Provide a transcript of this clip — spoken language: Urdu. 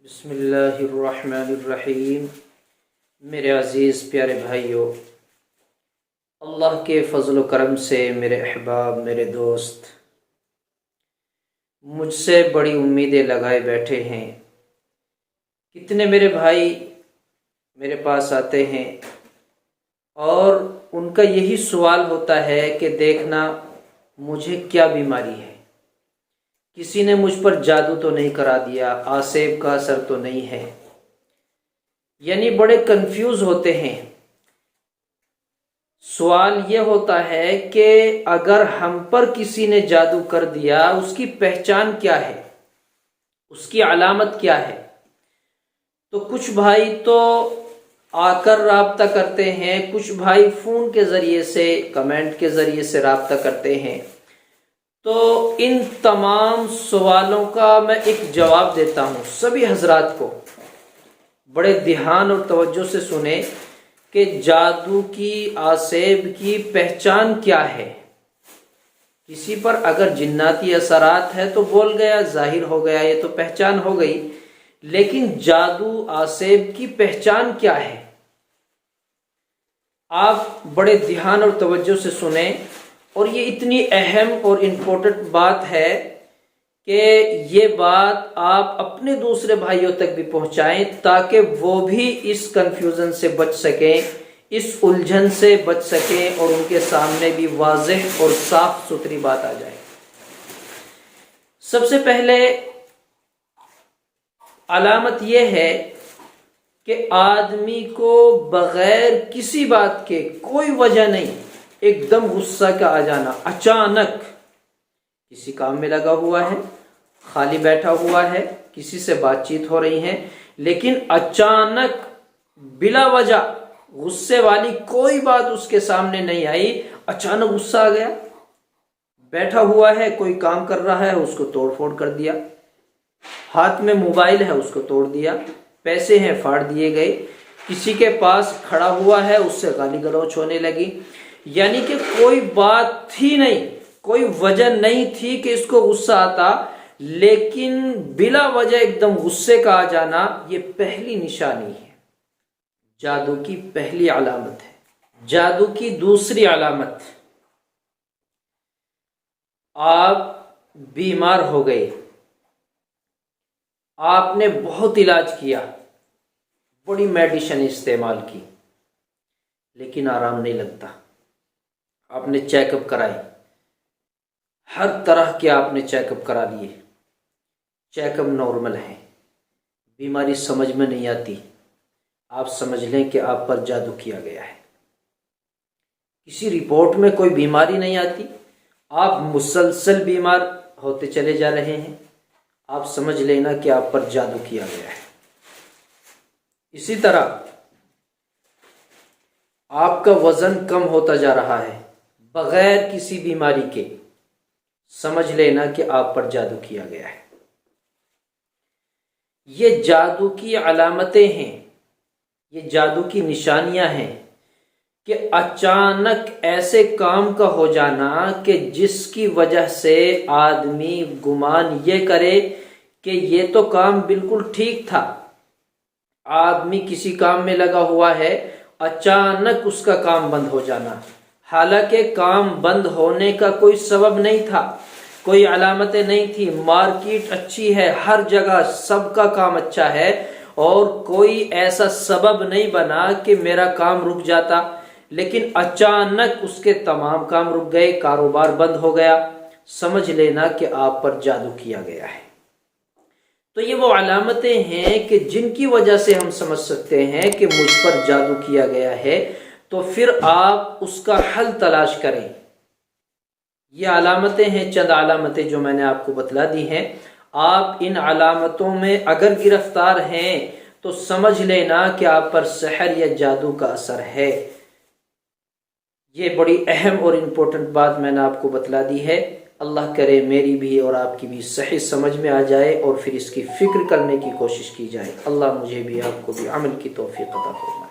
بسم اللہ الرحمن الرحیم۔ میرے عزیز پیارے بھائیوں، اللہ کے فضل و کرم سے میرے احباب، میرے دوست مجھ سے بڑی امیدیں لگائے بیٹھے ہیں۔ کتنے میرے بھائی میرے پاس آتے ہیں اور ان کا یہی سوال ہوتا ہے کہ دیکھنا مجھے کیا بیماری ہے، کسی نے مجھ پر جادو تو نہیں کرا دیا، آسیب کا اثر تو نہیں ہے، یعنی بڑے کنفیوز ہوتے ہیں۔ سوال یہ ہوتا ہے کہ اگر ہم پر کسی نے جادو کر دیا، اس کی پہچان کیا ہے، اس کی علامت کیا ہے؟ تو کچھ بھائی تو آ کر رابطہ کرتے ہیں، کچھ بھائی فون کے ذریعے سے، کمنٹ کے ذریعے سے رابطہ کرتے ہیں۔ تو ان تمام سوالوں کا میں ایک جواب دیتا ہوں سبھی حضرات کو۔ بڑے دھیان اور توجہ سے سنیں کہ جادو کی، آسیب کی پہچان کیا ہے۔ کسی پر اگر جناتی اثرات ہے تو بول گیا، ظاہر ہو گیا، یہ تو پہچان ہو گئی، لیکن جادو آسیب کی پہچان کیا ہے؟ آپ بڑے دھیان اور توجہ سے سنیں، اور یہ اتنی اہم اور امپورٹنٹ بات ہے کہ یہ بات آپ اپنے دوسرے بھائیوں تک بھی پہنچائیں تاکہ وہ بھی اس کنفیوژن سے بچ سکیں، اس الجھن سے بچ سکیں، اور ان کے سامنے بھی واضح اور صاف ستھری بات آ جائے۔ سب سے پہلے علامت یہ ہے کہ آدمی کو بغیر کسی بات کے، کوئی وجہ نہیں، ایک دم غصہ کا آ جانا، اچانک کسی کام میں لگا ہوا ہے، خالی بیٹھا ہوا ہے، کسی سے بات چیت ہو رہی ہے، لیکن اچانک بلا وجہ غصے والی کوئی بات اس کے سامنے نہیں آئی، اچانک غصہ آ گیا، بیٹھا ہوا ہے، کوئی کام کر رہا ہے، اس کو توڑ پھوڑ کر دیا، ہاتھ میں موبائل ہے، اس کو توڑ دیا، پیسے ہیں، پھاڑ دیے گئے، کسی کے پاس کھڑا ہوا ہے، اس سے گالی گلوچ ہونے لگی، یعنی کہ کوئی بات تھی نہیں، کوئی وجہ نہیں تھی کہ اس کو غصہ آتا، لیکن بلا وجہ ایک دم غصے کا آ جانا، یہ پہلی نشانی ہے، جادو کی پہلی علامت ہے۔ جادو کی دوسری علامت، آپ بیمار ہو گئے، آپ نے بہت علاج کیا، بڑی میڈیسن استعمال کی، لیکن آرام نہیں لگتا، آپ نے چیک اپ کرائے، ہر طرح کے آپ نے چیک اپ کرا لیے، چیک اپ نارمل ہے، بیماری سمجھ میں نہیں آتی، آپ سمجھ لیں کہ آپ پر جادو کیا گیا ہے۔ کسی رپورٹ میں کوئی بیماری نہیں آتی، آپ مسلسل بیمار ہوتے چلے جا رہے ہیں، آپ سمجھ لینا کہ آپ پر جادو کیا گیا ہے۔ اسی طرح آپ کا وزن کم ہوتا جا رہا ہے بغیر کسی بیماری کے، سمجھ لینا کہ آپ پر جادو کیا گیا ہے۔ یہ جادو کی علامتیں ہیں، یہ جادو کی نشانیاں ہیں کہ اچانک ایسے کام کا ہو جانا کہ جس کی وجہ سے آدمی گمان یہ کرے کہ یہ تو کام بالکل ٹھیک تھا، آدمی کسی کام میں لگا ہوا ہے، اچانک اس کا کام بند ہو جانا، حالانکہ کام بند ہونے کا کوئی سبب نہیں تھا، کوئی علامتیں نہیں تھی، مارکیٹ اچھی ہے، ہر جگہ سب کا کام اچھا ہے، اور کوئی ایسا سبب نہیں بنا کہ میرا کام رک جاتا، لیکن اچانک اس کے تمام کام رک گئے، کاروبار بند ہو گیا، سمجھ لینا کہ آپ پر جادو کیا گیا ہے۔ تو یہ وہ علامتیں ہیں کہ جن کی وجہ سے ہم سمجھ سکتے ہیں کہ مجھ پر جادو کیا گیا ہے، تو پھر آپ اس کا حل تلاش کریں۔ یہ علامتیں ہیں، چند علامتیں جو میں نے آپ کو بتلا دی ہیں، آپ ان علامتوں میں اگر گرفتار ہیں تو سمجھ لینا کہ آپ پر سحر یا جادو کا اثر ہے۔ یہ بڑی اہم اور امپورٹنٹ بات میں نے آپ کو بتلا دی ہے۔ اللہ کرے میری بھی اور آپ کی بھی صحیح سمجھ میں آ جائے اور پھر اس کی فکر کرنے کی کوشش کی جائے۔ اللہ مجھے بھی آپ کو بھی عمل کی توفیق عطا فرمائے۔